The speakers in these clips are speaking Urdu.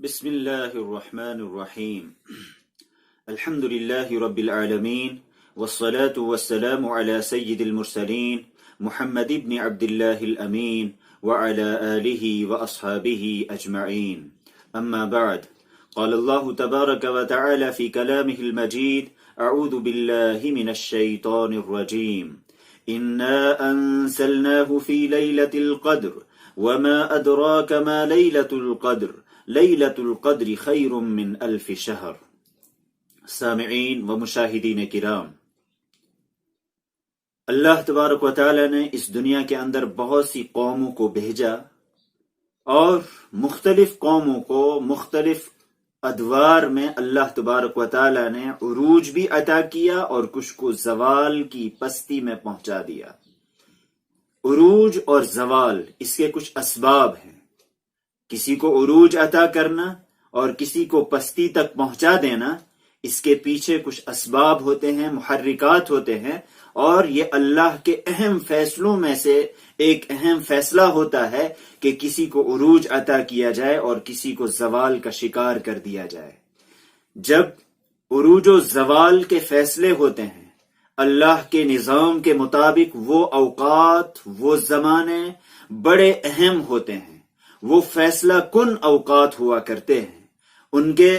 بسم الله الرحمن الرحيم الحمد لله رب العالمين والصلاة والسلام على سيد المرسلين محمد بن عبد الله الأمين وعلى آله وأصحابه أجمعين أما بعد قال الله تبارك وتعالى في كلامه المجيد أعوذ بالله من الشيطان الرجيم إنا أنزلناه في ليلة القدر وما أدراك ما ليلة القدر لیلۃ القدر خیر من الف شہر۔ سامعین و مشاہدین کرام، اللہ تبارک و تعالی نے اس دنیا کے اندر بہت سی قوموں کو بھیجا اور مختلف قوموں کو مختلف ادوار میں اللہ تبارک و تعالی نے عروج بھی عطا کیا اور کچھ کو زوال کی پستی میں پہنچا دیا۔ عروج اور زوال اس کے کچھ اسباب ہیں، کسی کو عروج عطا کرنا اور کسی کو پستی تک پہنچا دینا، اس کے پیچھے کچھ اسباب ہوتے ہیں، محرکات ہوتے ہیں، اور یہ اللہ کے اہم فیصلوں میں سے ایک اہم فیصلہ ہوتا ہے کہ کسی کو عروج عطا کیا جائے اور کسی کو زوال کا شکار کر دیا جائے۔ جب عروج و زوال کے فیصلے ہوتے ہیں اللہ کے نظام کے مطابق، وہ اوقات وہ زمانے بڑے اہم ہوتے ہیں، وہ فیصلہ کن اوقات ہوا کرتے ہیں، ان کے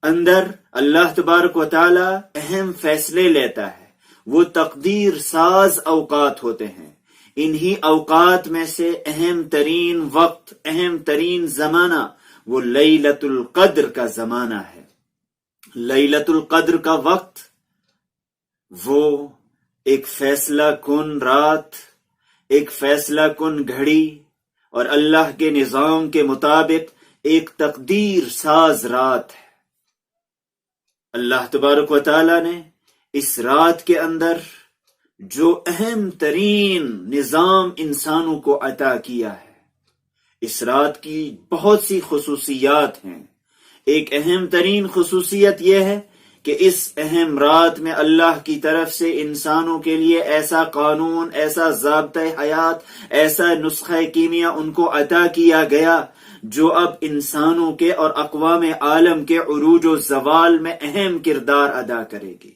اندر اللہ تبارک و تعالی اہم فیصلے لیتا ہے، وہ تقدیر ساز اوقات ہوتے ہیں۔ انہی اوقات میں سے اہم ترین وقت، اہم ترین زمانہ وہ لیلۃ القدر کا زمانہ ہے۔ لیلۃ القدر کا وقت وہ ایک فیصلہ کن رات، ایک فیصلہ کن گھڑی اور اللہ کے نظام کے مطابق ایک تقدیر ساز رات ہے۔ اللہ تبارک و تعالی نے اس رات کے اندر جو اہم ترین نظام انسانوں کو عطا کیا ہے، اس رات کی بہت سی خصوصیات ہیں۔ ایک اہم ترین خصوصیت یہ ہے کہ اس اہم رات میں اللہ کی طرف سے انسانوں کے لیے ایسا قانون، ایسا ضابطۂ حیات، ایسا نسخہ کیمیا ان کو عطا کیا گیا جو اب انسانوں کے اور اقوام عالم کے عروج و زوال میں اہم کردار ادا کرے گی۔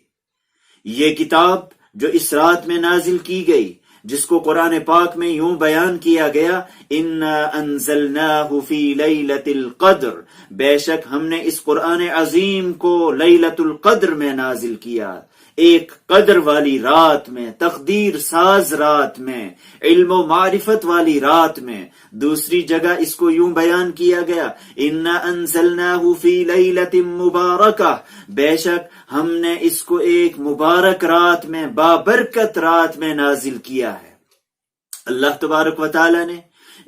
یہ کتاب جو اس رات میں نازل کی گئی، جس کو قرآن پاک میں یوں بیان کیا گیا، اِنَّا أَنزَلْنَاهُ فِي لَيْلَةِ الْقَدْرِ، بے شک ہم نے اس قرآن عظیم کو لیلۃ القدر میں نازل کیا، ایک قدر والی رات میں، تقدیر ساز رات میں، علم و معرفت والی رات میں۔ دوسری جگہ اس کو یوں بیان کیا گیا، اِنَّا أَنزَلْنَاهُ فِي لَيْلَةٍ مُبَارَكَةٍ، بے شک ہم نے اس کو ایک مبارک رات میں، بابرکت رات میں نازل کیا ہے۔ اللہ تبارک و تعالی نے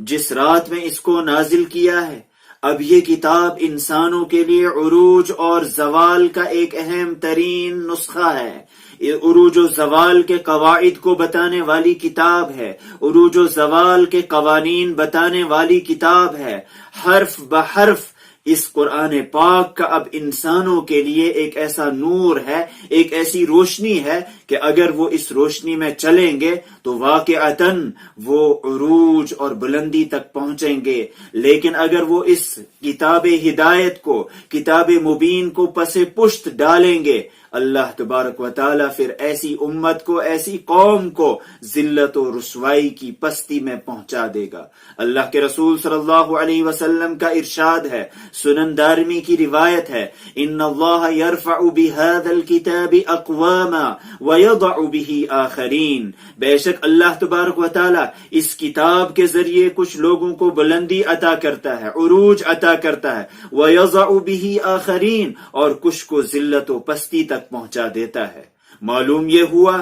جس رات میں اس کو نازل کیا ہے، اب یہ کتاب انسانوں کے لیے عروج اور زوال کا ایک اہم ترین نسخہ ہے۔ یہ عروج و زوال کے قواعد کو بتانے والی کتاب ہے، عروج و زوال کے قوانین بتانے والی کتاب ہے۔ حرف بحرف اس قرآن پاک کا اب انسانوں کے لیے ایک ایسا نور ہے، ایک ایسی روشنی ہے کہ اگر وہ اس روشنی میں چلیں گے تو واقعتاً وہ عروج اور بلندی تک پہنچیں گے، لیکن اگر وہ اس کتاب ہدایت کو، کتاب مبین کو پس پشت ڈالیں گے، اللہ تبارک و تعالی پھر ایسی امت کو، ایسی قوم کو ذلت و رسوائی کی پستی میں پہنچا دے گا۔ اللہ کے رسول صلی اللہ علیہ وسلم کا ارشاد ہے، سنن دارمی کی روایت ہے، ان اللہ یرفع بہذا الکتاب اقواما ویضع بہ آخرین، بے شک اللہ تبارک و تعالی اس کتاب کے ذریعے کچھ لوگوں کو بلندی عطا کرتا ہے، عروج عطا کرتا ہے، ویضع بہ آخرین، اور کچھ کو ذلت و پستی تک پہنچا دیتا ہے۔ معلوم یہ ہوا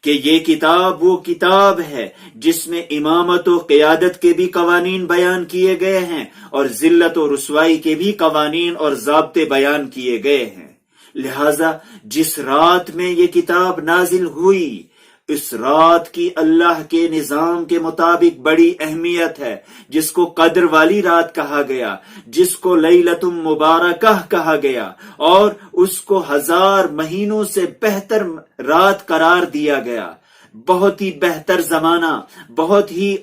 کہ یہ کتاب وہ کتاب ہے جس میں امامت و قیادت کے بھی قوانین بیان کیے گئے ہیں اور ذلت و رسوائی کے بھی قوانین اور ضابطے بیان کیے گئے ہیں۔ لہذا جس رات میں یہ کتاب نازل ہوئی، اس رات کی اللہ کے نظام کے مطابق بڑی اہمیت ہے، جس کو قدر والی رات کہا گیا، جس کو لیلۃ مبارکہ کہا گیا، اور اس کو 1000 مہینوں سے بہتر رات قرار دیا گیا۔ بہت ہی بہتر زمانہ، بہت ہی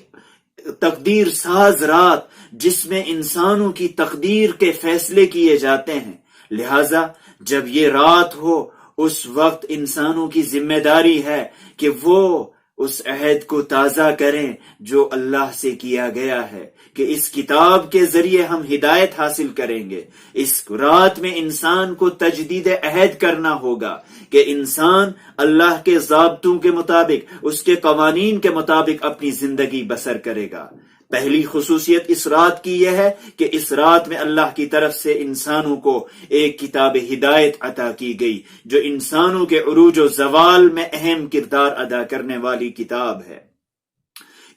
تقدیر ساز رات جس میں انسانوں کی تقدیر کے فیصلے کیے جاتے ہیں۔ لہذا جب یہ رات ہو اس وقت انسانوں کی ذمہ داری ہے کہ وہ اس عہد کو تازہ کریں جو اللہ سے کیا گیا ہے کہ اس کتاب کے ذریعے ہم ہدایت حاصل کریں گے۔ اس رات میں انسان کو تجدید عہد کرنا ہوگا کہ انسان اللہ کے ضابطوں کے مطابق، اس کے قوانین کے مطابق اپنی زندگی بسر کرے گا۔ پہلی خصوصیت اس رات کی یہ ہے کہ اس رات میں اللہ کی طرف سے انسانوں کو ایک کتاب ہدایت عطا کی گئی جو انسانوں کے عروج و زوال میں اہم کردار ادا کرنے والی کتاب ہے۔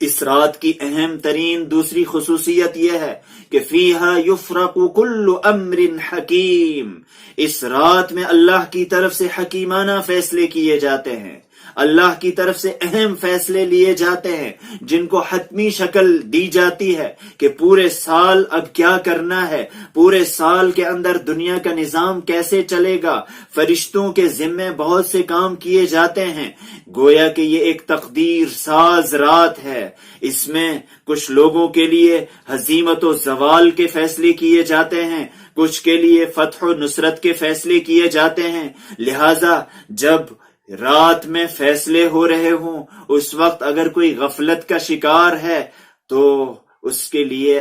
اس رات کی اہم ترین دوسری خصوصیت یہ ہے کہ فیہا یفرق کل امر حکیم، اس رات میں اللہ کی طرف سے حکیمانہ فیصلے کیے جاتے ہیں، اللہ کی طرف سے اہم فیصلے لیے جاتے ہیں جن کو حتمی شکل دی جاتی ہے کہ پورے سال اب کیا کرنا ہے، پورے سال کے اندر دنیا کا نظام کیسے چلے گا۔ فرشتوں کے ذمے بہت سے کام کیے جاتے ہیں، گویا کہ یہ ایک تقدیر ساز رات ہے۔ اس میں کچھ لوگوں کے لیے ہزیمت و زوال کے فیصلے کیے جاتے ہیں، کچھ کے لیے فتح و نصرت کے فیصلے کیے جاتے ہیں۔ لہذا جب رات میں فیصلے ہو رہے ہوں اس وقت اگر کوئی غفلت کا شکار ہے تو اس کے لیے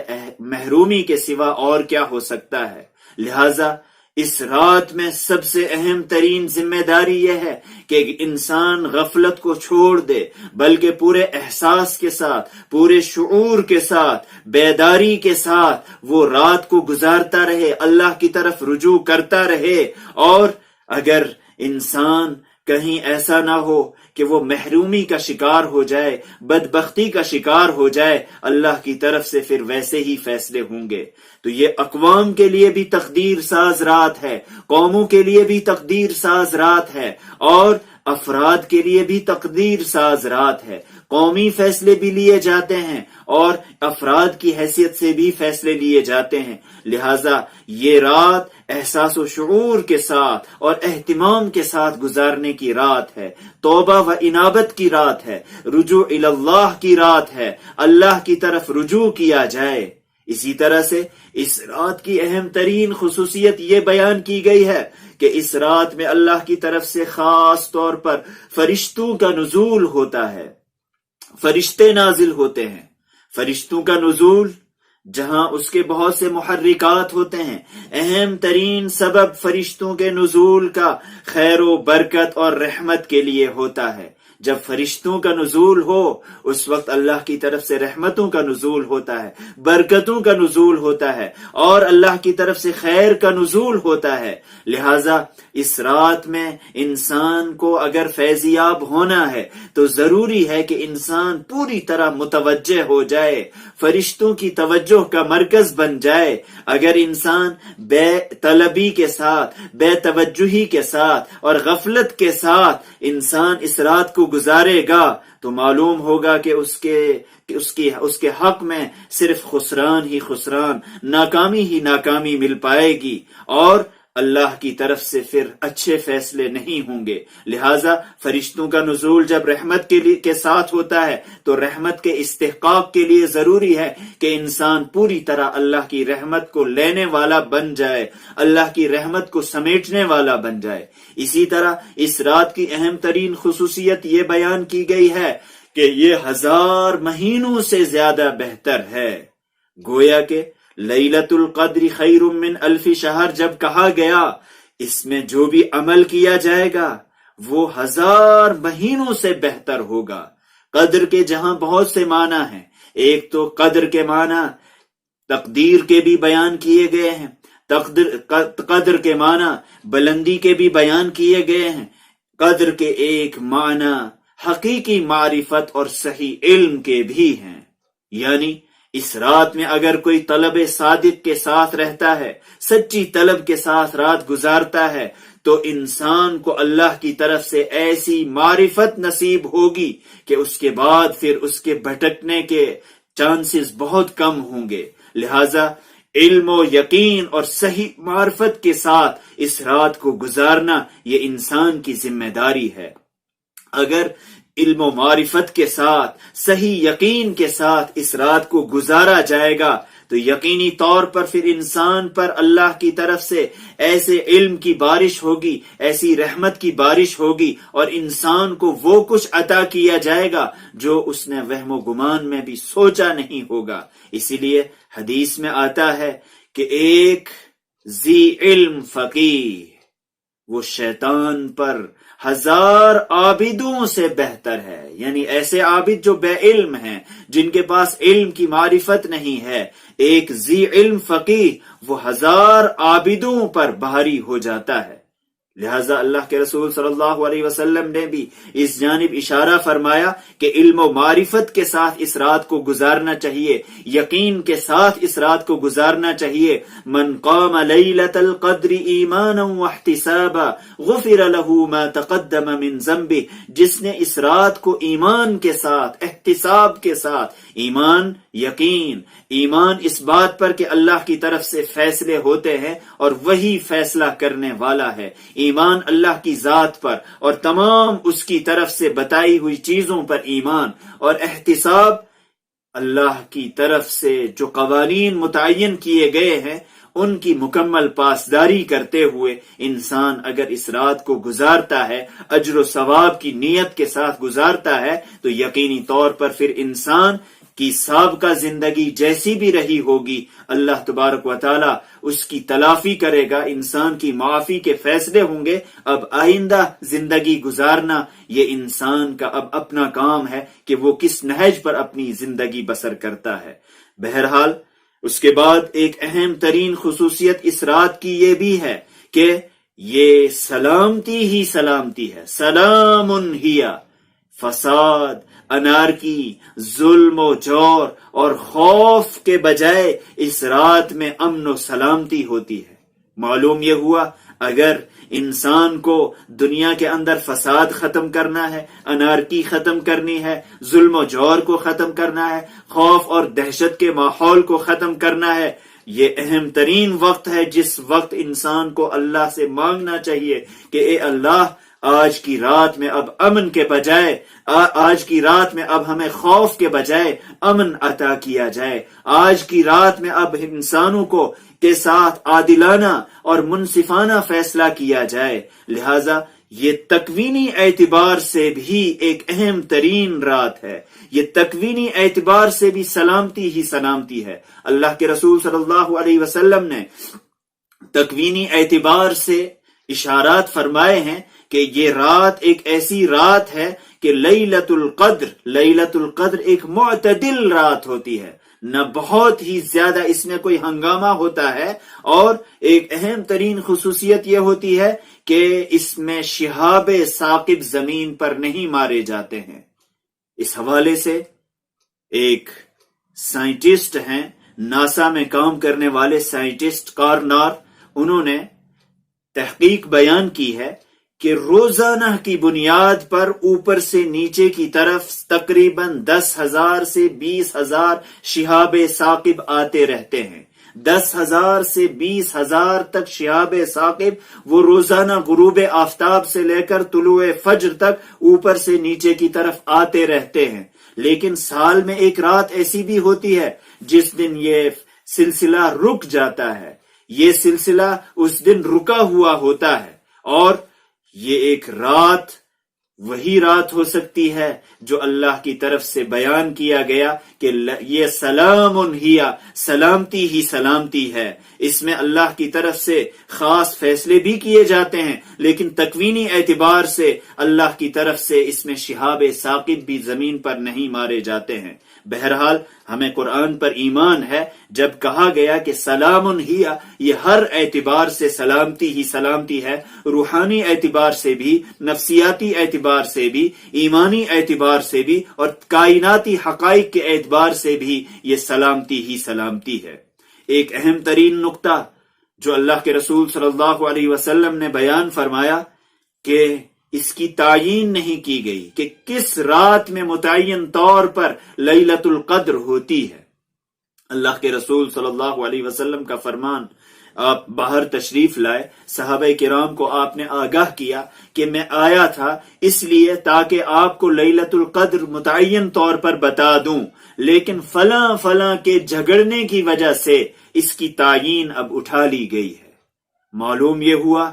محرومی کے سوا اور کیا ہو سکتا ہے۔ لہذا اس رات میں سب سے اہم ترین ذمہ داری یہ ہے کہ انسان غفلت کو چھوڑ دے، بلکہ پورے احساس کے ساتھ، پورے شعور کے ساتھ، بیداری کے ساتھ وہ رات کو گزارتا رہے، اللہ کی طرف رجوع کرتا رہے۔ اور اگر انسان کہیں ایسا نہ ہو کہ وہ محرومی کا شکار ہو جائے، بدبختی کا شکار ہو جائے، اللہ کی طرف سے پھر ویسے ہی فیصلے ہوں گے۔ تو یہ اقوام کے لیے بھی تقدیر ساز رات ہے، قوموں کے لیے بھی تقدیر ساز رات ہے، اور افراد کے لیے بھی تقدیر ساز رات ہے۔ قومی فیصلے بھی لیے جاتے ہیں اور افراد کی حیثیت سے بھی فیصلے لیے جاتے ہیں۔ لہذا یہ رات احساس و شعور کے ساتھ اور اہتمام کے ساتھ گزارنے کی رات ہے، توبہ و انابت کی رات ہے، رجوع اللہ کی رات ہے، اللہ کی طرف رجوع کیا جائے۔ اسی طرح سے اس رات کی اہم ترین خصوصیت یہ بیان کی گئی ہے کہ اس رات میں اللہ کی طرف سے خاص طور پر فرشتوں کا نزول ہوتا ہے، فرشتے نازل ہوتے ہیں۔ فرشتوں کا نزول جہاں اس کے بہت سے محرکات ہوتے ہیں، اہم ترین سبب فرشتوں کے نزول کا خیر و برکت اور رحمت کے لیے ہوتا ہے۔ جب فرشتوں کا نزول ہو اس وقت اللہ کی طرف سے رحمتوں کا نزول ہوتا ہے، برکتوں کا نزول ہوتا ہے، اور اللہ کی طرف سے خیر کا نزول ہوتا ہے۔ لہذا اس رات میں انسان کو اگر فیضیاب ہونا ہے تو ضروری ہے کہ انسان پوری طرح متوجہ ہو جائے، فرشتوں کی توجہ کا مرکز بن جائے۔ اگر انسان بے طلبی کے ساتھ، بے توجہی کے ساتھ اور غفلت کے ساتھ انسان اس رات کو گزارے گا تو معلوم ہوگا کہ اس کے حق میں صرف خسران ہی خسران، ناکامی ہی ناکامی مل پائے گی، اور اللہ کی طرف سے پھر اچھے فیصلے نہیں ہوں گے۔ لہذا فرشتوں کا نزول جب رحمت کے ساتھ ہوتا ہے تو رحمت کے استحقاق کے لیے ضروری ہے کہ انسان پوری طرح اللہ کی رحمت کو لینے والا بن جائے، اللہ کی رحمت کو سمیٹنے والا بن جائے۔ اسی طرح اس رات کی اہم ترین خصوصیت یہ بیان کی گئی ہے کہ یہ 1000 مہینوں سے زیادہ بہتر ہے۔ گویا کہ لیلۃ القدر خیر من 1000 شہر جب کہا گیا، اس میں جو بھی عمل کیا جائے گا وہ 1000 مہینوں سے بہتر ہوگا۔ قدر کے جہاں بہت سے معنی ہیں، ایک تو قدر کے معنی تقدیر کے بھی بیان کیے گئے ہیں، قدر کے معنی بلندی کے بھی بیان کیے گئے ہیں، قدر کے ایک معنی حقیقی معرفت اور صحیح علم کے بھی ہیں۔ یعنی اس رات میں اگر کوئی طلب صادق کے ساتھ رہتا ہے، سچی طلب کے ساتھ رات گزارتا ہے، تو انسان کو اللہ کی طرف سے ایسی معرفت نصیب ہوگی کہ اس کے بعد پھر اس کے بھٹکنے کے چانسز بہت کم ہوں گے۔ لہذا علم و یقین اور صحیح معرفت کے ساتھ اس رات کو گزارنا یہ انسان کی ذمہ داری ہے۔ اگر علم و معرفت کے ساتھ، صحیح یقین کے ساتھ اس رات کو گزارا جائے گا تو یقینی طور پر پھر انسان پر اللہ کی طرف سے ایسے علم کی بارش ہوگی، ایسی رحمت کی بارش ہوگی، اور انسان کو وہ کچھ عطا کیا جائے گا جو اس نے وہم و گمان میں بھی سوچا نہیں ہوگا۔ اسی لیے حدیث میں آتا ہے کہ ایک ذی علم فقیہ وہ شیطان پر 1000 عابدوں سے بہتر ہے، یعنی ایسے عابد جو بے علم ہیں، جن کے پاس علم کی معرفت نہیں ہے، ایک ذی علم فقیہ وہ 1000 عابدوں پر بھاری ہو جاتا ہے۔ لہذا اللہ کے رسول صلی اللہ علیہ وسلم نے بھی اس جانب اشارہ فرمایا کہ علم و معرفت کے ساتھ اس رات کو گزارنا چاہیے، یقین کے ساتھ اس رات کو گزارنا چاہیے۔ من قام لیلۃ القدر ایمانا واحتسابا غفر له ما تقدم من ذنبه، جس نے اس رات کو ایمان کے ساتھ، احتساب کے ساتھ، ایمان یقین، ایمان اس بات پر کہ اللہ کی طرف سے فیصلے ہوتے ہیں اور وہی فیصلہ کرنے والا ہے، ایمان اللہ کی ذات پر اور تمام اس کی طرف سے بتائی ہوئی چیزوں پر ایمان، اور احتساب اللہ کی طرف سے جو قوانین متعین کیے گئے ہیں ان کی مکمل پاسداری کرتے ہوئے انسان اگر اس رات کو گزارتا ہے، اجر و ثواب کی نیت کے ساتھ گزارتا ہے، تو یقینی طور پر پھر انسان کی سابقہ زندگی جیسی بھی رہی ہوگی اللہ تبارک و تعالی اس کی تلافی کرے گا، انسان کی معافی کے فیصلے ہوں گے۔ اب آئندہ زندگی گزارنا یہ انسان کا اب اپنا کام ہے کہ وہ کس نہج پر اپنی زندگی بسر کرتا ہے۔ بہرحال اس کے بعد ایک اہم ترین خصوصیت اس رات کی یہ بھی ہے کہ یہ سلامتی ہی سلامتی ہے، سلام ہی، فساد، انارکی، ظلم و جور اور خوف کے بجائے اس رات میں امن و سلامتی ہوتی ہے۔ معلوم یہ ہوا اگر انسان کو دنیا کے اندر فساد ختم کرنا ہے، انارکی ختم کرنی ہے، ظلم و جور کو ختم کرنا ہے، خوف اور دہشت کے ماحول کو ختم کرنا ہے، یہ اہم ترین وقت ہے جس وقت انسان کو اللہ سے مانگنا چاہیے کہ اے اللہ، آج کی رات میں اب امن کے بجائے، آج کی رات میں اب ہمیں خوف کے بجائے امن عطا کیا جائے، آج کی رات میں اب انسانوں کو کے ساتھ عادلانہ اور منصفانہ فیصلہ کیا جائے۔ لہذا یہ تکوینی اعتبار سے بھی ایک اہم ترین رات ہے، یہ تکوینی اعتبار سے بھی سلامتی ہی سلامتی ہے۔ اللہ کے رسول صلی اللہ علیہ وسلم نے تکوینی اعتبار سے اشارات فرمائے ہیں کہ یہ رات ایک ایسی رات ہے کہ لیلۃ القدر ایک معتدل رات ہوتی ہے، نہ بہت ہی زیادہ اس میں کوئی ہنگامہ ہوتا ہے، اور ایک اہم ترین خصوصیت یہ ہوتی ہے کہ اس میں شہاب ثاقب زمین پر نہیں مارے جاتے ہیں۔ اس حوالے سے ایک سائنٹسٹ ہیں، ناسا میں کام کرنے والے سائنٹسٹ کارنار، انہوں نے تحقیق بیان کی ہے کہ روزانہ کی بنیاد پر اوپر سے نیچے کی طرف تقریباً 10,000 سے 20,000 شہاب ثاقب آتے رہتے ہیں۔ 10,000 سے 20,000 تک شہاب ثاقب وہ روزانہ غروب آفتاب سے لے کر طلوع فجر تک اوپر سے نیچے کی طرف آتے رہتے ہیں۔ لیکن سال میں ایک رات ایسی بھی ہوتی ہے جس دن یہ سلسلہ رک جاتا ہے، یہ سلسلہ اس دن رکا ہوا ہوتا ہے، اور یہ ایک رات وہی رات ہو سکتی ہے جو اللہ کی طرف سے بیان کیا گیا کہ یہ سلام ہی، سلامتی ہی سلامتی ہے۔ اس میں اللہ کی طرف سے خاص فیصلے بھی کیے جاتے ہیں، لیکن تکوینی اعتبار سے اللہ کی طرف سے اس میں شہاب ثاقب بھی زمین پر نہیں مارے جاتے ہیں۔ بہرحال ہمیں قرآن پر ایمان ہے، جب کہا گیا کہ سلام ہی، یہ ہر اعتبار سے سلامتی ہی سلامتی ہے، روحانی اعتبار سے بھی، نفسیاتی اعتبار سے بھی، ایمانی اعتبار سے بھی، اور کائناتی حقائق کے اعتبار سے بھی یہ سلامتی ہی سلامتی ہے۔ ایک اہم ترین نقطہ جو اللہ کے رسول صلی اللہ علیہ وسلم نے بیان فرمایا کہ اس کی تعیین نہیں کی گئی کہ کس رات میں متعین طور پر لیلۃ القدر ہوتی ہے، اللہ کے رسول صلی اللہ علیہ وسلم کا فرمان، آپ باہر تشریف لائے، صحابہ کرام کو آپ نے آگاہ کیا کہ میں آیا تھا اس لیے تاکہ آپ کو لیلۃ القدر متعین طور پر بتا دوں، لیکن فلاں فلاں کے جھگڑنے کی وجہ سے اس کی تعیین اب اٹھا لی گئی ہے۔ معلوم یہ ہوا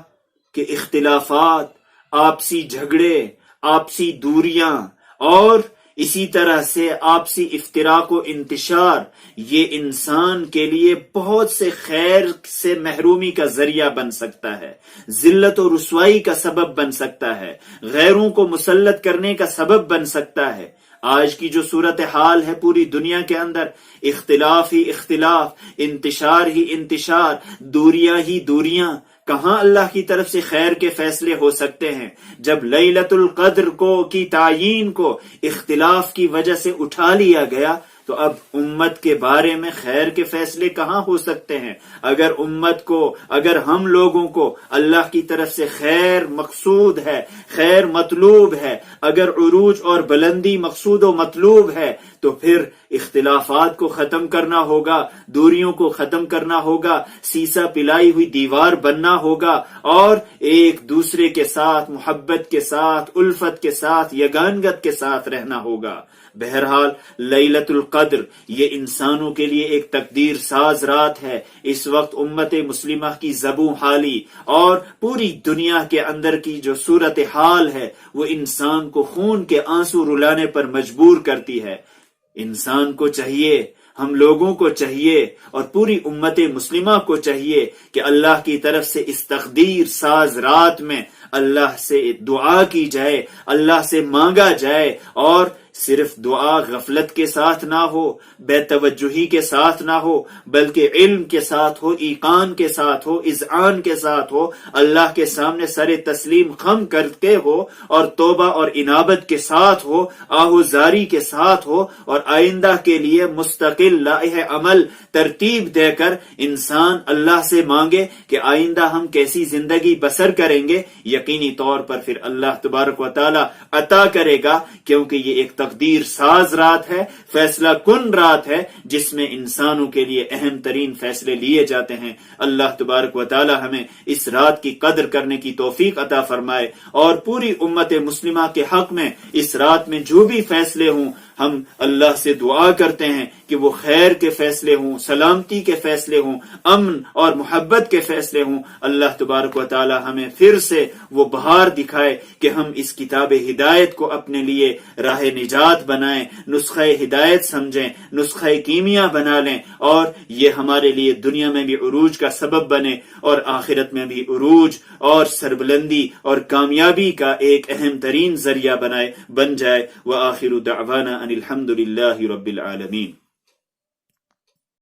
کہ اختلافات، آپسی جھگڑے، آپسی دوریاں اور اسی طرح سے آپسی افتراق و انتشار، یہ انسان کے لیے بہت سے خیر سے محرومی کا ذریعہ بن سکتا ہے، ذلت و رسوائی کا سبب بن سکتا ہے، غیروں کو مسلط کرنے کا سبب بن سکتا ہے۔ آج کی جو صورتحال ہے پوری دنیا کے اندر، اختلاف ہی اختلاف، انتشار ہی انتشار، دوریاں ہی دوریاں، کہاں اللہ کی طرف سے خیر کے فیصلے ہو سکتے ہیں جب لیلۃ القدر کی تعیین کو اختلاف کی وجہ سے اٹھا لیا گیا؟ تو اب امت کے بارے میں خیر کے فیصلے کہاں ہو سکتے ہیں؟ اگر امت کو، اگر ہم لوگوں کو اللہ کی طرف سے خیر مقصود ہے، خیر مطلوب ہے، اگر عروج اور بلندی مقصود و مطلوب ہے، تو پھر اختلافات کو ختم کرنا ہوگا، دوریوں کو ختم کرنا ہوگا، سیسا پلائی ہوئی دیوار بننا ہوگا، اور ایک دوسرے کے ساتھ محبت کے ساتھ، الفت کے ساتھ، یگانگت کے ساتھ رہنا ہوگا۔ بہرحال لیلۃ القدر یہ انسانوں کے لیے ایک تقدیر ساز رات ہے۔ اس وقت امت مسلمہ کی زبوں حالی اور پوری دنیا کے اندر کی جو صورتحال ہے وہ انسان کو خون کے آنسو رلانے پر مجبور کرتی ہے۔ انسان کو چاہیے، ہم لوگوں کو چاہیے اور پوری امت مسلمہ کو چاہیے کہ اللہ کی طرف سے اس تقدیر ساز رات میں اللہ سے دعا کی جائے، اللہ سے مانگا جائے، اور صرف دعا غفلت کے ساتھ نہ ہو، بے توجہی کے ساتھ نہ ہو، بلکہ علم کے ساتھ ہو، ایقان کے ساتھ ہو، اذعان کے ساتھ ہو، اللہ کے سامنے سر تسلیم خم کر کے ہو، اور توبہ اور انابت کے ساتھ ہو، آہوزاری کے ساتھ ہو، اور آئندہ کے لیے مستقل لائحہ عمل ترتیب دے کر انسان اللہ سے مانگے کہ آئندہ ہم کیسی زندگی بسر کریں گے۔ یقینی طور پر پھر اللہ تبارک و تعالی عطا کرے گا، کیونکہ یہ ایک تقدیر ساز رات ہے، فیصلہ کن رات ہے، جس میں انسانوں کے لیے اہم ترین فیصلے لیے جاتے ہیں۔ اللہ تبارک و تعالی ہمیں اس رات کی قدر کرنے کی توفیق عطا فرمائے، اور پوری امت مسلمہ کے حق میں اس رات میں جو بھی فیصلے ہوں، ہم اللہ سے دعا کرتے ہیں کہ وہ خیر کے فیصلے ہوں، سلامتی کے فیصلے ہوں، امن اور محبت کے فیصلے ہوں۔ اللہ تبارک و تعالی ہمیں پھر سے وہ بہار دکھائے کہ ہم اس کتاب ہدایت کو اپنے لیے راہ نجات بنائیں، نسخہ ہدایت سمجھیں، نسخہ کیمیا بنا لیں، اور یہ ہمارے لیے دنیا میں بھی عروج کا سبب بنے اور آخرت میں بھی عروج اور سربلندی اور کامیابی کا ایک اہم ترین ذریعہ بن جائے۔ وآخر دعوانا ان الحمد للہ رب العالمین۔